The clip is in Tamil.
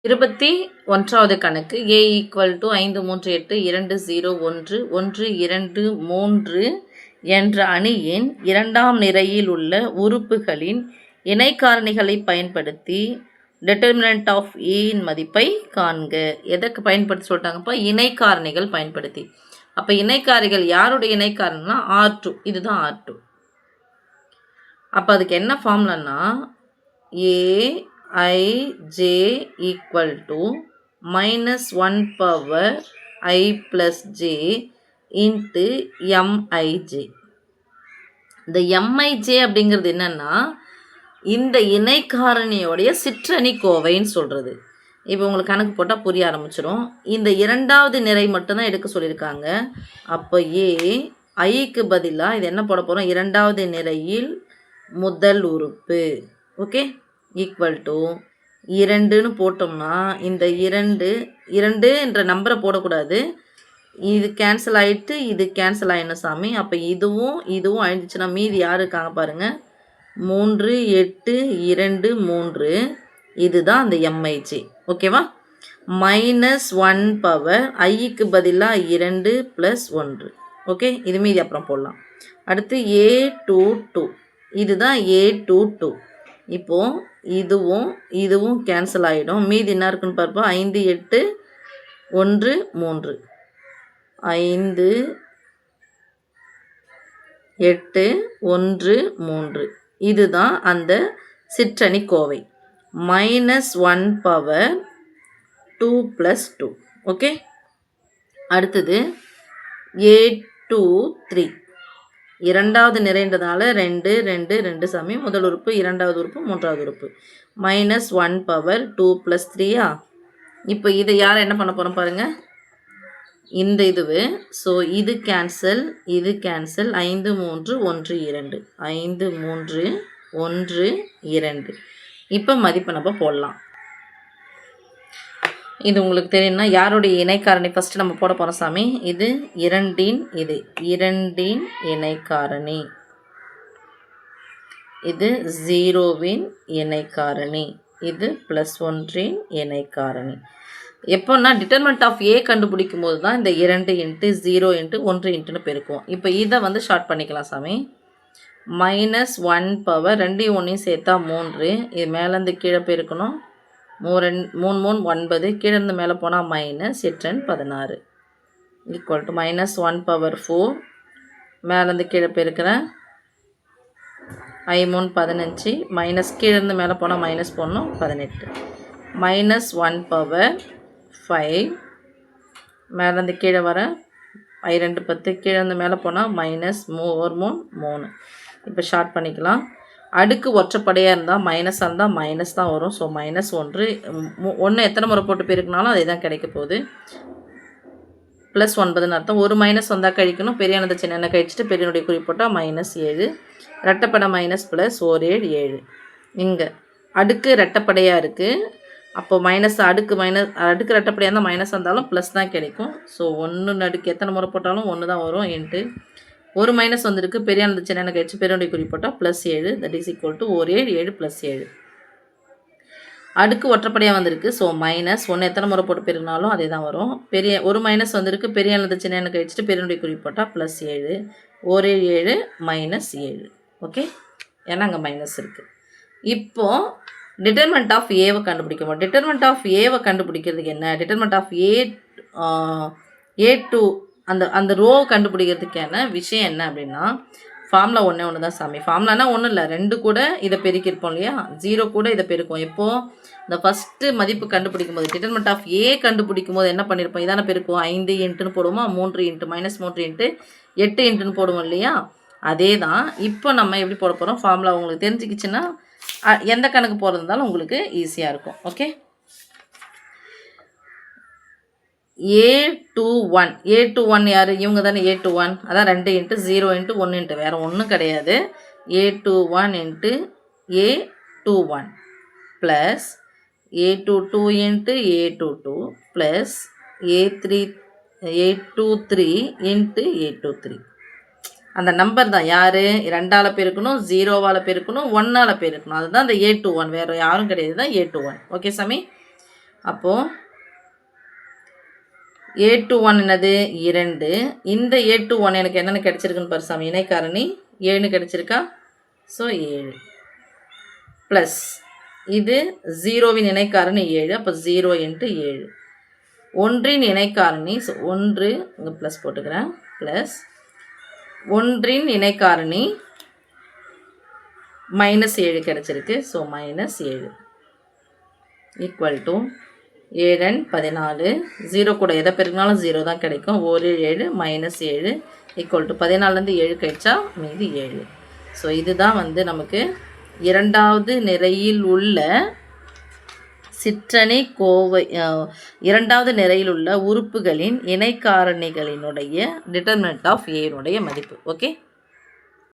21வது கணக்கு a = 5, 3, 8, 2, 0, 1, 1, 2, 3 என்ற அணியின் இரண்டாம் நிரையில் உள்ள உறுப்புகளின் இணைக்காரணிகளை பயன்படுத்தி determinant of a இன் மதிப்பை காண்க. எதற்கு பயன்படுத்தி சொல்லிட்டாங்கப்பா? இணைக்காரணிகள் பயன்படுத்தி. அப்போ இணைக்காரிகள் யாருடைய இணைக்காரணினா R2. இதுதான் R2. அப்போ அதுக்கு என்ன ஃபார்முலான்னா aij = -1 power I plus j into mij. இந்த mij அப்படிங்கிறது என்னன்னா இந்த இணைக்காரணியோடைய சிற்றணி கோவைன்னு சொல்கிறது. இப்போ உங்களுக்கு கணக்கு போட்டால் புரிய ஆரம்பிச்சிடும். இந்த இரண்டாவது நிரை மட்டும்தான் எடுக்க சொல்லியிருக்காங்க. அப்போ ஐக்கு பதிலாக இது என்ன போட போகிறோம்? இரண்டாவது நிரையில் முதல் உறுப்பு. ஓகே, ஈக்குவல் டு 2ன்னு போட்டோம்னா இந்த 2 என்ற நம்பரை போடக்கூடாது. இது கேன்சல் ஆகிட்டு இது கேன்சல் ஆகிடணும் சாமி. அப்போ இதுவும் அழிஞ்சிச்சுன்னா மீதி யார் இருக்காங்க பாருங்கள்? 3, 8, 2, 3. இதுதான் அந்த mij. ஓகேவா? -1 பவர் ஐக்கு பதிலாக 2 + 1. ஓகே, இது மீதி அப்புறம் போடலாம். அடுத்து a22. இதுதான் a22. இப்போது இதுவும் கேன்சல் ஆகிடும். மீதி என்ன இருக்குன்னு பார்ப்போம். 5, 8, 1, 3. 5, 8, 1, 3. இதுதான் அந்த சிற்றணி கோவை. -1 பவர் 2 + 2. ஓகே, அடுத்தது a23. இரண்டாவது நிறைன்றதுனால 2, 2, 2 சாமி. முதல் உறுப்பு, இரண்டாவது உறுப்பு, மூன்றாவது உறுப்பு. -1 பவர் 2 + 3. இப்போ இதை யாரை என்ன பண்ண போகிறோம் பாருங்கள்? இந்த இதுவு. ஸோ இது கேன்சல், இது கேன்சல். 5, 3, 1, 2. 5, 3, 1, 2. இப்போ மதிப்பை நம்ம போடலாம். இது உங்களுக்கு தெரியும்னா யாருடைய இணைக்காரணி ஃபஸ்ட்டு நம்ம போட போகிறோம் சாமி? இது 2ன் இணைக்காரணி. இது 0வின் இணைக்காரணி. இது +1ன் இணைக்காரணி. எப்போன்னா டிட்டர்மெண்ட் ஆஃப் a கண்டுபிடிக்கும் போது தான் இந்த 2 × 0 × 1 ன்னு பெருக்குவோம். இப்போ இதை ஷார்ட் பண்ணிக்கலாம் சாமி. -1 பவர் 2யும் 1யும் சேர்த்தா 3. இது மேலேருந்து கீழே பெருக்கணும். 3 3 9. கீழே இருந்து மேலே போனால் -8 16 ஈக்குவல் டு -1 பவர் 4. மேலேருந்து கீழே பெருக்கிறேன். 5 3 15. கீழே இருந்து மேலே போனால் மைனஸ் போடணும். 18. -1 பவர் 5. மேலேருந்து கீழே வர 2 10. கீழே இருந்து மேலே போனால் -3. இப்போ ஷார்ட் பண்ணிக்கலாம். அடுக்கு ஒற்றைப்படையாக இருந்தால் மைனஸாக இருந்தால் மைனஸ் தான் வரும். ஸோ -1 1 எத்தனை முறை போட்டு பெருக்கினாலும் அதே தான் கிடைக்க போகுது. +9ன்னு அர்த்தம். ஒரு மைனஸ் வந்தால் கழிக்கணும். பெரியானது சின்ன கழிச்சிட்டு பெரியனுடைய குறி போட்டால் -7. ரெட்டப்படை மைனஸ் ப்ளஸ் 1 7 7. இங்கே அடுக்கு ரெட்டப்படையாக இருக்குது. அப்போ அடுக்கு ரெட்டப்படையாக இருந்தால் மைனஸ் வந்தாலும் ப்ளஸ் தான் கிடைக்கும். ஸோ 1 அடுக்கு எத்தனை முறை போட்டாலும் 1 தான் வரும். இன்ட்டு ஒரு மைனஸ் வந்திருக்கு. பெரியானது சின்ன கழிச்சு பெரியனுடைய குறி போட்டால் +7. That is equal to 1 7 7 + 7. அடுக்கு ஒற்றைப்படையாக வந்திருக்கு. ஸோ -1 எத்தனை முறை போட்டு பெருக்கினாலும் அதே தான் வரும். ஒரு மைனஸ் வந்திருக்கு. பெரியானது சின்ன கழிச்சிட்டு பெரியனுடைய குறி போட்டால் +7. 1 7 7. ஓகே, ஏன்னா அங்கே மைனஸ் இருக்குது. இப்போது டிட்டர்மெண்ட் ஆஃப் ஏவை கண்டுபிடிக்கணும். டிட்டர்மெண்ட் ஆஃப் ஏவை கண்டுபிடிக்கிறதுக்கு என்ன? டிட்டர்மெண்ட் ஆஃப் A2 அந்த ரோ கண்டுபிடிக்கிறதுக்கான விஷயம் என்ன அப்படின்னா ஃபார்முலா ஒன்று தான் சாமி. ஃபார்முலானா ஒன்றும் இல்லை, 2 கூட இதை பெருக்கியிருப்போம் இல்லையா? 0 கூட இதை பெருக்கும். எப்போது இந்த ஃபஸ்ட்டு மதிப்பு கண்டுபிடிக்கும் போது டிட்டர்மெண்ட் ஆஃப் ஏ கண்டுபிடிக்கும் போது என்ன பண்ணியிருப்போம்? இதான பெருக்கும். 5 × போடுவோமா? 3 × -3 × 8 × போடுவோம் இல்லையா? அதே தான். இப்போ நம்ம எப்படி போட போகிறோம்? ஃபார்முலா உங்களுக்கு தெரிஞ்சுக்கிச்சுன்னா எந்த கணக்கு போகிறதுனாலும் உங்களுக்கு ஈஸியாக இருக்கும். ஓகே, A21 யார்? இவங்க தானே A21. அதான் 2 × 0 × 1 வேறு ஒன்றும் கிடையாது. A21 × A21 plus A22 × A22 plus A23 × A23. அந்த நம்பர் தான் யார்? 2ஆல் பெருக்கணும், 0வால் பெருக்கணும், 1ஆல் பெருக்கணும். அதுதான் அந்த A21. வேறு யாரும் கிடையாது தான் A21. ஓகே சாமி. அப்போது A21 என்னது 2. இந்த A21 எனக்கு என்னென்ன கிடச்சிருக்குன்னு பாரு சாமி, இணைக்காரணி 7 கிடச்சிருக்கா. ஸோ 7 ப்ளஸ் இது 0வின் இணைக்காரணி 7, அப்போ 0 × 7. 1இன் இணைக்காரணி, ஸோ 1 இங்கே ப்ளஸ் போட்டுக்கிறேன், ப்ளஸ் 1இன் இணைக்காரணி -7 கிடச்சிருக்கு. So -7 equal to 7 14. 0 கூட எதை பெருக்கினாலும் 0 தான் கிடைக்கும். 1 7 -7 ஈக்குவல் டு 14லேருந்து 7 கழிச்சா மீதி 7. ஸோ இதுதான் வந்து நமக்கு இரண்டாவது நிரையில் உள்ள சிற்றணி கோவை, இரண்டாவது நிரையில் உள்ள உறுப்புகளின் இணைக்காரணிகளினுடைய டிட்டர்மினன்ட் ஆஃப் ஏனுடைய மதிப்பு. ஓகே.